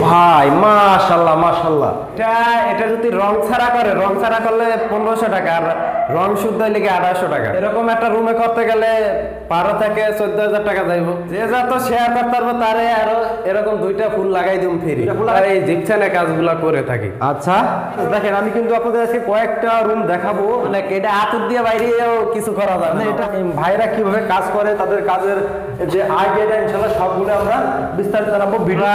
ভাই মাশাআল্লাহ মাশাআল্লাহ, এটা যদি রং ছাড়া করলে 1500 টাকা, আর রং শুদ্ধ হইলে 2800 টাকা। এরকম একটা রুমে করতে গেলে 12 থেকে 14000 টাকা যাইব। যে যত শেয়ার করতে পারবো তারে আরো এরকম দুইটা ফুল লাগাই দিম ফ্রি। আর এই জিপসানে কাজগুলো করে থাকি। আচ্ছা দেখেন, আমি কিন্তু আপনাদের আজকে কয়েকটা রুম দেখাবো, মানে এটা আতুর দিয়ে বাইরেও কিছু করা যাবে না। এটা ভাইরা কিভাবে কাজ করে, তাদের কাজের যে আইডিয়াটা ইনশাআল্লাহ সবগুলো আমরা বিস্তারিত জানাবো। ভিডিও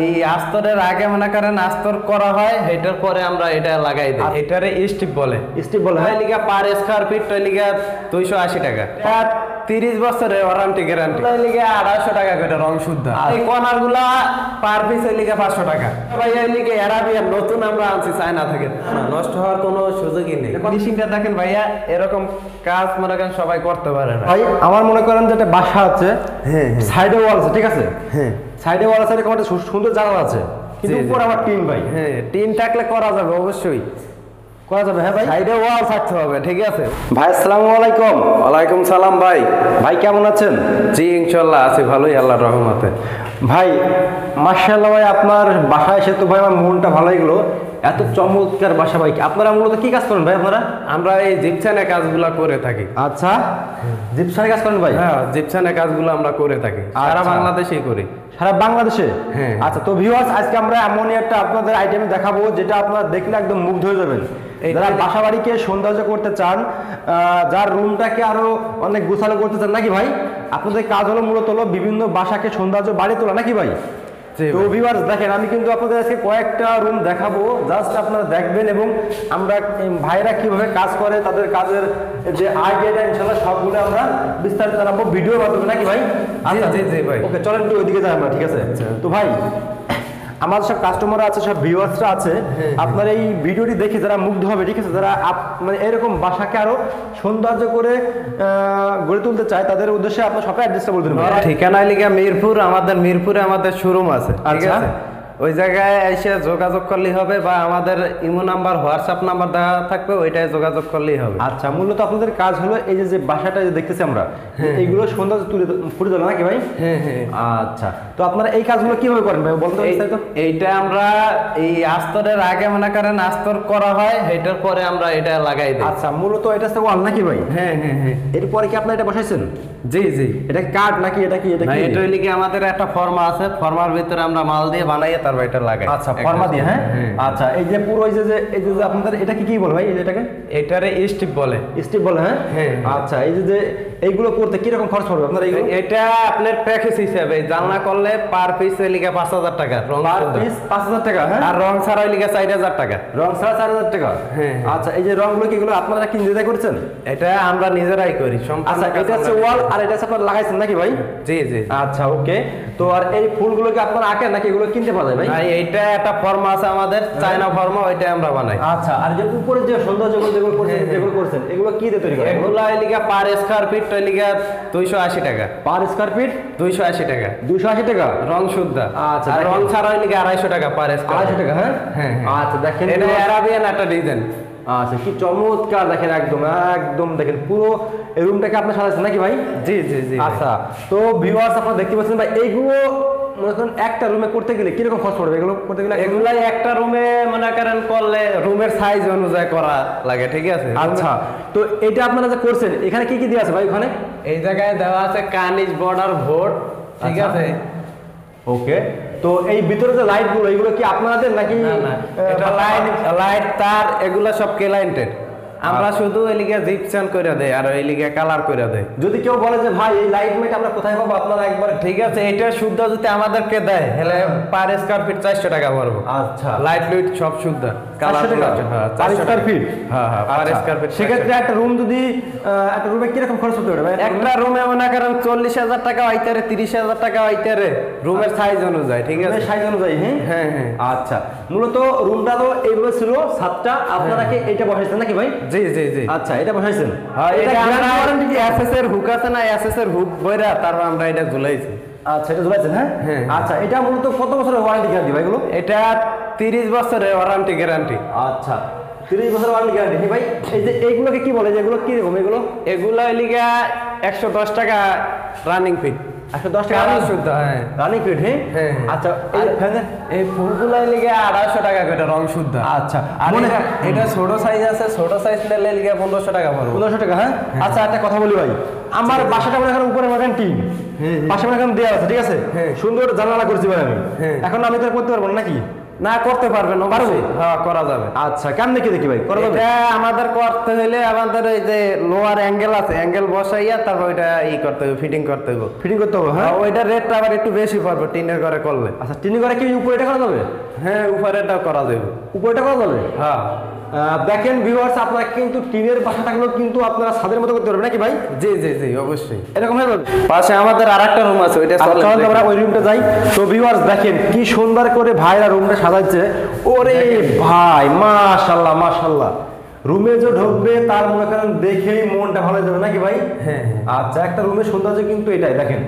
এই আস্তরের আগে মনে করেন আস্তর করা হয়, এটার পরে আমরা এটা লাগাই দিই। এটারে স্টিপ বলে। স্টিপ বলে, হয় লিগা পার স্কয়ার ফিট লিগা 280 টাকা। 30 বছরের ওয়ারেন্টি গ্যারান্টি লিগা 2800 টাকা করে রং শুদ্ধ। এই কর্নার গুলা পার পিস লিগা 500 টাকা। ভাই এই লিগা অ্যারাবিয়ান নতুন আমরা আনছি চায়না থেকে, নষ্ট হওয়ার কোনো সুযোগই নেই। ফিনিশিংটা দেখেন ভাইয়া, এরকম কাজ মনে করেন সবাই করতে পারে না। ভাই আমার মনে করেন যে একটা বাসা আছে, সাইডে ওয়াল আছে, ঠিক আছে, সাইডে ওয়াল আছে, এরকম একটা সুন্দর জানালা আছে, কিন্তু উপরে আবার টিন। ভাই টিন থাকলে করা যাবে, অবশ্যই করা যাবে। হ্যাঁ ভাই, সাইডে ওয়াল থাকতে হবে, ঠিক আছে। ভাই আসসালামু আলাইকুম। ওয়ালাইকুম সালাম ভাই। ভাই কেমন আছেন? জি ইনশাআল্লাহ আছি ভালোই, আল্লাহর রহমতে। ভাই মাশাআল্লাহ, ভাই আপনার বাসায় এসে তো ভাই আমার মনটা ভালো হয়ে গেল। এত চমৎকার বাসা। ভাই আপনারা মূলত কি কাজ করেন ভাই? আমরা এই জিপসানের কাজগুলো করে থাকি। আচ্ছা, জিপসানের কাজ করেন ভাই? হ্যাঁ, জিপসানের কাজগুলো আমরা করে থাকি, সারা বাংলাদেশেই করি। সারা বাংলাদেশে? হ্যাঁ। আচ্ছা, তো ভিউয়ার্স আজকে আমরা এমনই একটা আপনাদের আইটেম দেখাবো যেটা আপনারা দেখলে একদম মুগ্ধ হয়ে যাবেন। যারা বাসা বাড়িকে সৌন্দর্য করতে চান, যার রুমটাকে আরো অনেক গোছালো করতে চান, নাকি ভাই? আপনাদের কাজ হলো মূলত হলো বিভিন্ন বাসাকে সৌন্দর্য বাড়িয়ে তোলা, নাকি ভাই? তো ভিউয়ার্স দেখেন, আমি কিন্তু আপনাদের আজকে কয়েকটা রুম দেখাবো, জাস্ট আপনারা দেখবেন এবং আমরা ভাইরা কিভাবে কাজ করে, তাদের কাজের যে আইডিয়াটা ইনশাআল্লাহ সবগুলো আমরা বিস্তারিত জানাবো ভিডিওর মাধ্যমে, নাকি ভাই? আচ্ছা জি জি ভাই, ওকে চলেন একটু ওইদিকে যাই আমরা, ঠিক আছে? তো ভাই আমাদের সব কাস্টমাররা আছে, সব ভিউয়ার্সরা আছে, আপনার এই ভিডিওটি দেখে যারা মুগ্ধ হবে, ঠিক আছে, যারা মানে এরকম বাসাকে আরো সৌন্দর্য করে গড়ে তুলতে চায়, তাদের উদ্দেশ্যে আপনার সবাই অ্যাড্রেসটা বলে দিন। ঠিকানা লিগা মিরপুর, মিরপুরে আমাদের শোরুম আছে, ঠিক আছে। ওই জায়গায় এসে যোগাযোগ করলেই হবে, বা আমাদের ইমো নাম্বার, হোয়াটসঅ্যাপ নাম্বার দেওয়া থাকবে, ওইটায় যোগাযোগ করলেই হবে। আচ্ছা, মূলত আপনাদের কাজ হলো এই যে বাসাটা যে দেখতেছি আমরা, এইগুলো সৌন্দর্য ফুটে তোলা, নাকি ভাই? হ্যাঁ হ্যাঁ। আচ্ছা, তো আপনারা এই কাজগুলো কিভাবে করেন ভাই বলতে? এইটা আমরা এই আস্তরের আগে মনে করেন আস্তর করা হয়, এটার পরে আমরা এটা লাগাই দিই। আচ্ছা, মূলত এটা হচ্ছে ওয়াল, নাকি ভাই? হ্যাঁ হ্যাঁ হ্যাঁ। এরপরে কি আপনারা এটা বসাইছেন? জি জি। এটা কাঠ নাকি এটা কি? এটা কি? এটা হইলে কি আমাদের একটা ফর্মা আছে, ফর্মার ভিতরে আমরা মাল দিয়ে বানাইয়ে তারপর এটা লাগাই। আচ্ছা, ফর্মা দিয়ে। হ্যাঁ। আচ্ছা, এই যে পুরো এই যে আপনাদের এটা কি বলে ভাই? এটাকে এটারে স্টিপ বলে। স্টিপ বলে? হ্যাঁ হ্যাঁ। আচ্ছা, এই যে এইগুলো করতে কি রকম খরচ পড়বে আপনার? এটা আপনার প্যাকেজ হিসাবে, জানলা করলে পার পিস লিখে 5000 টাকা, রং পার পিস 5000 টাকা। হ্যাঁ। আর রং ছাড়া লিখে 4000 টাকা। রং ছাড়া 4000 টাকা? হ্যাঁ। আচ্ছা, এই যে রংগুলো কি এগুলো আপনারা কি নিজেরাই করেছেন? এটা আমরা নিজেরাই করি। আচ্ছা, এটা হচ্ছে ওয়াল আর এটা হচ্ছে আপনারা লাগাইছেন, নাকি ভাই? জি জি। আচ্ছা ওকে। তো আর এই ফুলগুলো কি আপনারা আঁকেন নাকি এগুলো কিনতে পাওয়া যায় ভাই? ভাই এইটা একটা ফর্মা আছে আমাদের, চায়না ফর্মা, ওইটা আমরা বানাই। আচ্ছা, আর যে উপরে যে সৌন্দর্যগুলো যেগুলো করছেন এগুলো কি দিয়ে তৈরি করেন? এগুলো লিখা পার স্কয়ার ফিট লিখা 280 টাকা। পার স্কয়ার ফিট 280 টাকা। 280 টাকা রং শুদ্ধ। আচ্ছা, আর রং ছাড়া লিখা 250 টাকা পার স্কয়ার। 250 টাকা? হ্যাঁ হ্যাঁ। আচ্ছা, দেখেন এটা আরাবিয়ান একটা ডিজাইন। আচ্ছা, কি চমৎকার দেখেন, একদম একদম দেখেন পুরো এই রুমটাকে আপনি সাজাচ্ছেন, নাকি ভাই? জি জি জি। আচ্ছা, তো ভিউয়ার্স আপনারা দেখতে পাচ্ছেন ভাই, এইগুলো মনে করেন একটা রুমে করতে গেলে কিরকম খরচ পড়বে এগুলো করতে গেলে? এগুলাই একটা রুমে মনে করেন করলে রুমের সাইজ অনুযায়ী করা লাগে, ঠিক আছে। আচ্ছা, তো এটা আপনারা যে করছেন এখানে কি কি দেওয়া আছে ভাই? ওখানে এই জায়গায় দেওয়া আছে কার্নিশ বর্ডার ভোট, ঠিক আছে। ওকে, তো এই ভিতরে যে লাইট গুলো এগুলো কি আপনাদের নাকি? এটা লাইট তার এগুলো সব ক্লায়েন্টের, আমরা শুধু এলিগে জিপসান করে দেই আর এলিগে কালার করে দেই। যদি কেউ বলে যে ভাই এই লাইট মাইট আমরা কোথায় পাবো, আপনারা একবার? ঠিক আছে, এটা শুদ্ধ যদি আমাদেরকে দেয় তাহলে পার স্কয়ার ফিট 400 টাকা পড়বে। আচ্ছা, লাইট লুইট সব শুদ্ধ কালার। হ্যাঁ, 400 স্কয়ার ফিট। হ্যাঁ হ্যাঁ, পার স্কয়ার ফিট। সেক্ষেত্রে একটা রুম যদি একটা রুমে কি রকম খরচ হতে পারে ভাই? একটা রুমে মনে করেন 40000 টাকা হইতারে, 30000 টাকা হইতারে, রুমের সাইজ অনুযায়ী, ঠিক আছে। সাইজ অনুযায়ী। হ্যাঁ হ্যাঁ হ্যাঁ। আচ্ছা, মূলত রুমটা তো এইভাবে ছিল, 7টা, আপনারা কি এইটা বসাইছেন নাকি ভাই? জি জি জি। আচ্ছা, এটা বসাইছেন? হ্যাঁ, এটা আমরা ওয়ারেন্টি কি এসএস এর হুক আছে না, এসএস এর হুক বইরা তারপর আমরা এটা ঝুলাইছি। আচ্ছা, এটা ঝুলাইছেন? হ্যাঁ হ্যাঁ। আচ্ছা, এটা মূলত কত বছরের ওয়ারেন্টি গ্যারান্টি ভাই এগুলো? এটা 30 বছরের ওয়ারেন্টি গ্যারান্টি। আচ্ছা, 30 বছরের ওয়ারেন্টি গ্যারান্টি। ভাই এই যে এইগুলোকে কি বলে, যেগুলো কি রকম এগুলো? এগুলো লিগা 110 টাকা রানিং ফিট। 110 টাকা কালার শুদ্ধ, হ্যাঁ। রানিং ফিট, হ্যাঁ হ্যাঁ। আচ্ছা এই ফ্যানের এই ফুলগুলাই লিগে 250 টাকা করে রং শুদ্ধ। আচ্ছা আর মনে এটা ছোট সাইজ আছে, ছোট সাইজ নিলে লিগে 1500 টাকা পড়বে। 1500 টাকা, হ্যাঁ আচ্ছা একটা কথা বলি ভাই, আমার বাসাটা মনে করেন উপরে মনে টিন, পাশে মনে করেন দেওয়া আছে, ঠিক আছে, হ্যাঁ। সুন্দর জানালা করছি ভাই আমি, হ্যাঁ। এখন আমি তো আর করতে পারবো না নাকি? না করতে পারবেন, পারবো? হ্যাঁ করা যাবে। আচ্ছা কেমন দেখি ভাই করা যাবে? এটা আমাদের করতে হলে আমাদের এই যে লোয়ার অ্যাঙ্গেল আছে, অ্যাঙ্গেল বসাইয়া তারপর ওইটা করতে হবে, ফিটিং করতে হবে। ফিটিং করতে হবে, হ্যাঁ ওইটা রেটটা আবার একটু বেশি পড়বে টিনের ঘরে করলে। আচ্ছা টিনি করে কি উপরেটা করা যাবে? হ্যাঁ উপরেরটাও করা যাবে। উপরেটা করা যাবে, হ্যাঁ। দেখেন ভিউয়ার্স, আপনারা কিন্তু টিনের বাসা থাকলেও কিন্তু আপনারা ছাদের মতো করতে পারবেন নাকি ভাই? জি জি জি অবশ্যই। এরকম হয়ে যাবে। পাশে আমাদের আরেকটা রুম আছে, ওইটা আচ্ছা, চলেন আমরা ওই রুমটা যাই। তো ভিউয়ার্স দেখেন কি সুন্দর করে ভাইরা রুমটা সাজাচ্ছে, ওরে ভাই মাশাআল্লাহ মাশাআল্লাহ, রুমে যে ঢুকবে তার মনে করেন দেখেই মনটা ভালো হয়ে যাবে নাকি ভাই? হ্যাঁ। আচ্ছা একটা রুমের সৌন্দর্য কিন্তু এটাই দেখেন,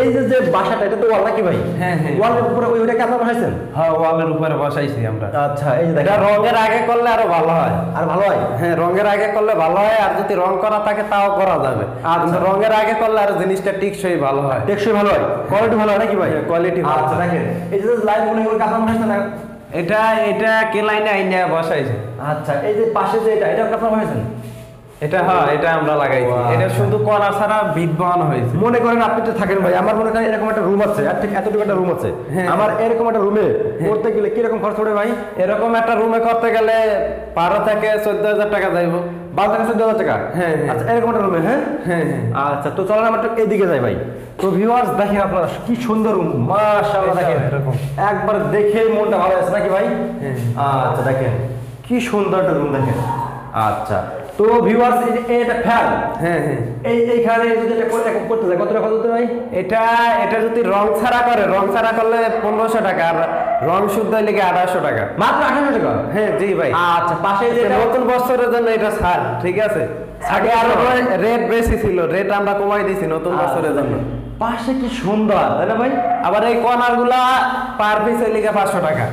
এই যে বাসাটা এটা তো ওয়াল নাকি ভাই? হ্যাঁ। ওয়ালের উপরে ওইটাকে আপনারা বসাইছেন? হ্যাঁ ওয়ালের উপরে বসাইছি আমরা। আচ্ছা এই যে এটা দেখেন, রঙের আগে করলে আরো ভালো হয়। আর ভালো হয়? হ্যাঁ রঙের আগে করলে ভালো হয়, আর যদি রং করা থাকে তাও করা যাবে। কিন্তু রঙের আগে করলে আরো জিনিসটা টিকসই ভালো হয়, টেকসই ভালো হয়, কোয়ালিটি ভালো হয় নাকি ভাই? কোয়ালিটি ভালো। আচ্ছা দেখেন এই যে লাইন গুলো এগুলো কাপড় বসাইছেন না? এটা কে লাইনে আইনে বসাইছে। আচ্ছা এই যে পাশে যে এটা কাপড় বসাইছেন? এটা হ্যাঁ এটা আমরা লাগাইছি। Wow. এটা শুধু করা ছাড়া বিট বানানো হয়েছে। মনে করেন আপনি তো থাকেন ভাই, আমার মনে করেন এরকম একটা রুম আছে, আর ঠিক এতটুকু একটা রুম আছে, হ্যাঁ। আমার এরকম একটা রুমে করতে গেলে কিরকম খরচ পড়ে ভাই? এরকম একটা রুমে করতে গেলে 12 থেকে 14,000 টাকা যাইব। 12 থেকে 14,000 টাকা? হ্যাঁ। আচ্ছা এরকম একটা রুমে, হ্যাঁ হ্যাঁ। আচ্ছা তো চলেন আমরা একটু এইদিকে যাই ভাই। তো ভিউয়ার্স দেখেন আপনারা কি সুন্দর রুম, মাশাআল্লাহ দেখেন, এরকম একবার দেখে মনটা ভালো আছে নাকি ভাই? হ্যাঁ। আচ্ছা দেখেন কি সুন্দর একটা রুম দেখেন। আচ্ছা তো ভিউয়ার্স এটা ফ্যান, হ্যাঁ। এইখানে যদি এটা করতে যায় কত টাকা দিতে ভাই? এটা যদি রং ছাড়া করে, রং ছাড়া করলে 1500 টাকা, আর রং শুদ্ধ লিগে 2800 টাকা। মাত্র 2800 টাকা? হ্যাঁ জি ভাই। আচ্ছা পাশে যে এটা নতুন বছরের জন্য এটা ছাড়, ঠিক আছে। আগে আরো রেট বেশি ছিল, রেট আমরা কমাই দিয়েছি নতুন বছরের জন্য। পাশে কি সুন্দর তাই না ভাই? আবার এই কর্নার গুলা পার পিস লিগে 500 টাকা।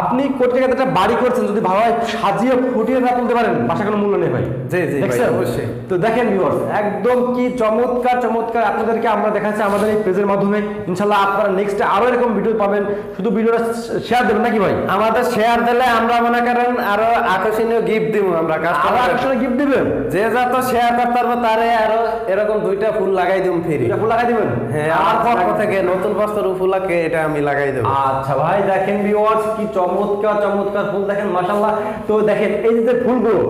আপনি কোটি টাকা একটা বাড়ি করছেন, যদি ভালো হয় সাজিয়ে ফুটিয়ে না তুলতে পারেন বাসা কোনো মূল্য নেই ভাই। জি জি ভাই, দেখছেন? অবশ্যই। তো দেখেন ভিউয়ার্স একদম কি চমৎকার চমৎকার আপনাদেরকে আমরা দেখাচ্ছি আমাদের এই পেজের মাধ্যমে। ইনশাআল্লাহ আপনারা নেক্সটে আরো এরকম ভিডিও পাবেন, শুধু ভিডিওটা শেয়ার দেবেন নাকি ভাই? আমাদের শেয়ার দিলে আমরা মনে করেন আরো আকর্ষণীয় গিফট দিব আমরা আরো কাস্টমার। আকর্ষণীয় গিফট দিবেন? যে যত শেয়ার করতে পারবো তারে আরো এরকম 2টা ফুল লাগাই দিব ফ্রি। এটা ফুল লাগাই দিবেন? হ্যাঁ আমার পক্ষ থেকে নতুন বছর উপলক্ষে এটা আমি লাগাই দেব। আচ্ছা ভাই দেখেন ভিউয়ার্স কি চমৎকার চমৎকার ফুল দেখেন মাশাআল্লাহ। তো দেখেন এই যে ফুলগুলো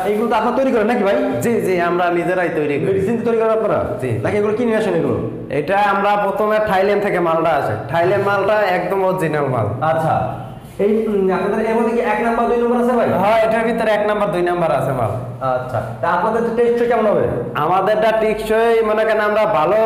এইগুলো তো আপনারা তৈরি করেন নাকি ভাই? জি জি আমরা নিজেরাই তৈরি করি। মেডিসিন তৈরি করেন আপনারা? জি। নাকি এগুলো কিনে আসেন এগুলো? এটা আমরা প্রথমে থাইল্যান্ড থেকে মালটা আসে, থাইল্যান্ড মালটা একদম অরিজিনাল মাল। আচ্ছা এই আপনাদের এর মধ্যে কি 1 নাম্বার 2 নাম্বার আছে ভাই? হ্যাঁ এটার ভিতরে 1 নাম্বার 2 নাম্বার আছে মাল। আচ্ছা তা আপনাদের টেস্ট কেমন হবে? আমাদেরটা টিকসই মনে করেন আমরা ভালো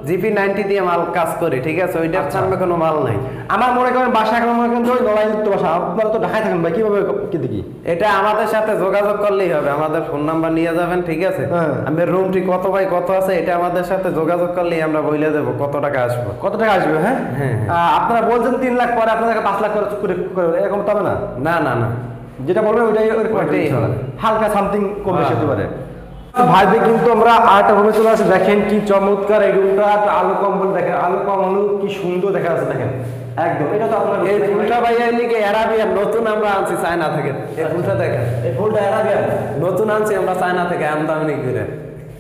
GP90 দিয়ে মাল কাজ করি, ঠিক আছে, ওইটার সামনে কোনো মাল নাই। আমার মনে করেন বাসা এখন মনে করেন ওই নড়াইযুক্ত বাসা, আপনারা তো ঢাকায় থাকেন ভাই, কিভাবে কি দেখি? এটা আমাদের সাথে যোগাযোগ করলেই হবে, আমাদের ফোন নাম্বার নিয়ে যাবেন, ঠিক আছে। হ্যাঁ। আমাদের রুমটি কত বাই কত আছে এটা আমাদের সাথে যোগাযোগ করলেই আমরা বলে দেবো কত টাকা আসবে। কত টাকা আসবে? হ্যাঁ হ্যাঁ। আপনারা বলছেন 3 লাখ, পরে আপনাদের 5 লাখ করে এরকম তো হবে না? না না না যেটা বলবেন ওইটাই ওইটাই হবে। হালকা সামথিং কম বেশি হতে হ্যাঁ। পারে। ভাইবে কিন্তু আমরা আরেকটা রুমে চলে আসি, দেখেন কি চমৎকার এই রুমটা, আলো কম্বল দেখেন, আলো কম্বল কি সুন্দর দেখা যাচ্ছে দেখেন একদম। এটা তো আপনার এই ফুলটা ভাই এদিকে অ্যারাবিয়ান নতুন আমরা আনছি চায়না থেকে। এই ফুলটা দেখেন, এই ফুলটা অ্যারাবিয়ান নতুন আনছি আমরা চায়না থেকে আমদানি করে।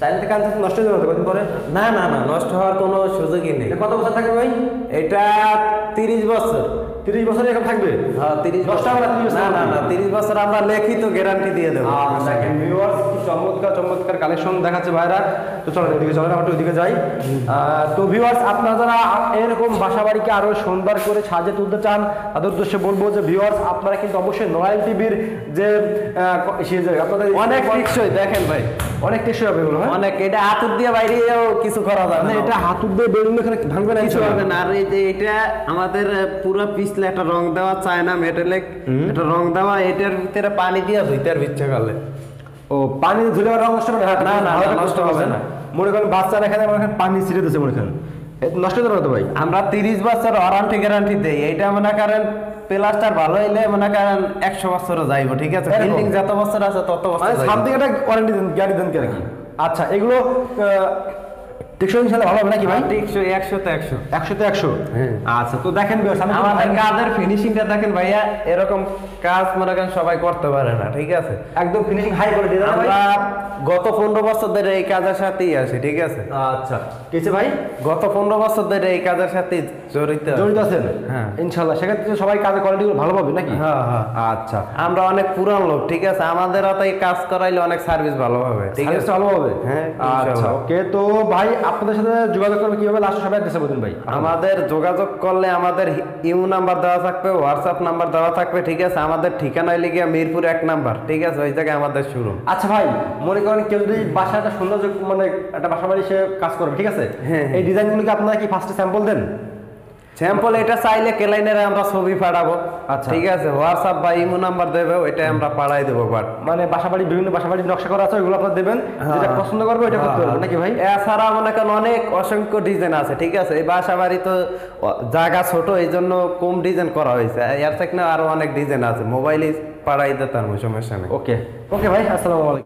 চাইনা থেকে আনতে নষ্ট হয়ে যাবে কদিন পরে? না না না নষ্ট হওয়ার কোনো সুযোগই নেই। এটা কত বছর থাকবে ভাই? এটা 30 বছর। 30 বছর এরকম থাকবে? হ্যাঁ 30 নষ্ট হবে না 30 বছর? না না না 30 বছর আমরা লিখিত গ্যারান্টি দিয়ে দেবো। দেখেন ভিউয়ার্স কি চমৎকার চমৎকার কালেকশন দেখাচ্ছে ভাইরা। তো চলেন ওইদিকে চলেন, আমরা ওইদিকে যাই। তো ভিউয়ার্স আপনারা যারা এরকম বাসা বাড়িকে আরো সুন্দর করে সাজিয়ে তুলতে চান তাদের উদ্দেশ্যে বলবো যে ভিউয়ার্স আপনারা কিন্তু অবশ্যই নয়াল টিভির যে আপনাদের অনেক টিকসই দেখেন ভাই, অনেক টেকসই হবে এগুলো। হ্যাঁ অনেক। এটা হাতুর দিয়ে বাইরেও কিছু করা যাবে মানে না, এটা হাতুর দিয়ে বেলুন এখানে ভাঙবে না, কিছু হবে না। আর এই যে এটা আমাদের পুরো পিছলে একটা রং দেওয়া চায়না মেটালিক একটা রং দেওয়া, এটার ভিতরে পানি দিয়ে ধুইতে ইচ্ছে করলে। ও পানি ধুলে রং নষ্ট হবে না? না, না, না, নষ্ট হবে না। মনে করেন বাচ্চারা এখানে মনে করেন পানি ছিটে দিচ্ছে, মনে করেন নষ্ট হবে না তো ভাই? আমরা 30 বছর ওয়ারেন্টি গ্যারান্টি দেই। এইটা মনে করেন প্লাস্টার ভালো হইলে মনে করেন 100 বছরও যাইবো, ঠিক আছে। এরকম? বিল্ডিং যত বছর আছে তত বছর মানে যাইবো। সামথিং একটা ওয়ারেন্টি দেন, গ্যারান্টি দেন কি আর কি? আচ্ছা এগুলো টেকসই ইনশাআল্লাহ ভালো হবে নাকি ভাই? টেকসই 100 তে 100। 100 তে 100। হ্যাঁ। আচ্ছা, তো দেখেন viewers, আমি আমাদের কাজের ফিনিশিংটা দেখেন ভাইয়া, এরকম কাজ মনে করেন সবাই করতে পারে না, ঠিক আছে? একদম ফিনিশিং হাই কোয়ালিটি না ভাই? আমরা গত 15 বছর ধরে এই কাজের সাথেই আছি, ঠিক আছে? আচ্ছা, কিছে ভাই? গত 15 বছর ধরে এই কাজের সাথে জড়িত আছেন? হ্যাঁ। ইনশাআল্লাহ সেক্ষেত্রে সবাই কাজের কোয়ালিটিগুলো ভালো পাবে নাকি? হ্যাঁ হ্যাঁ। আচ্ছা, আমরা অনেক পুরান লোক, ঠিক আছে? আমাদের হাতে এই কাজ করাইলে অনেক সার্ভিস ভালো হবে, ঠিক আছে? ভালো হবে। হ্যাঁ, আচ্ছা, ইনশাআল্লাহ। ওকে। তো ভাই আপনাদের সাথে যোগাযোগ করবে কিভাবে, লাস্ট সবাই অ্যাড্রেস বলুন ভাই। আমাদের যোগাযোগ করলে আমাদের ইউ নাম্বার দেওয়া থাকবে, হোয়াটসঅ্যাপ নাম্বার দেওয়া থাকবে, ঠিক আছে? আমাদের ঠিকানা লিখে মিরপুর 1 নাম্বার, ঠিক আছে? ওই জায়গায় আমাদের শুরু। আচ্ছা ভাই, মনে করেন কেউ যদি বাসাটা সৌন্দর্য মানে একটা বাসা বাড়ি সে কাজ করবে, ঠিক আছে? হ্যাঁ। এই ডিজাইনগুলোকে আপনারা কি ফার্স্টে স্যাম্পল দেন? স্যাম্পল এটা চাইলে কেলাইনারে আমরা ছবি পাঠাবো, আচ্ছা। ঠিক আছে? হোয়াটসঅ্যাপ বা ইমো নাম্বার দেবে, ওইটা আমরা পাঠাই দেবো। বাট মানে বাসাবাড়ি বিভিন্ন বাসাবাড়ির নকশা করা আছে, ওইগুলো আপনারা দেবেন, যেটা পছন্দ করবে ওইটা করতে পারবেন নাকি ভাই? এছাড়া মনে করেন অনেক অসংখ্য ডিজাইন আছে, ঠিক আছে? এই বাসা বাড়ি তো জায়গা ছোট, এই জন্য কম ডিজাইন করা হয়েছে। এর থেকে আরো অনেক ডিজাইন আছে, মোবাইলে পাঠাই দিতাম, সমস্যা নেই। ওকে ওকে ভাই, আসসালামু আলাইকুম।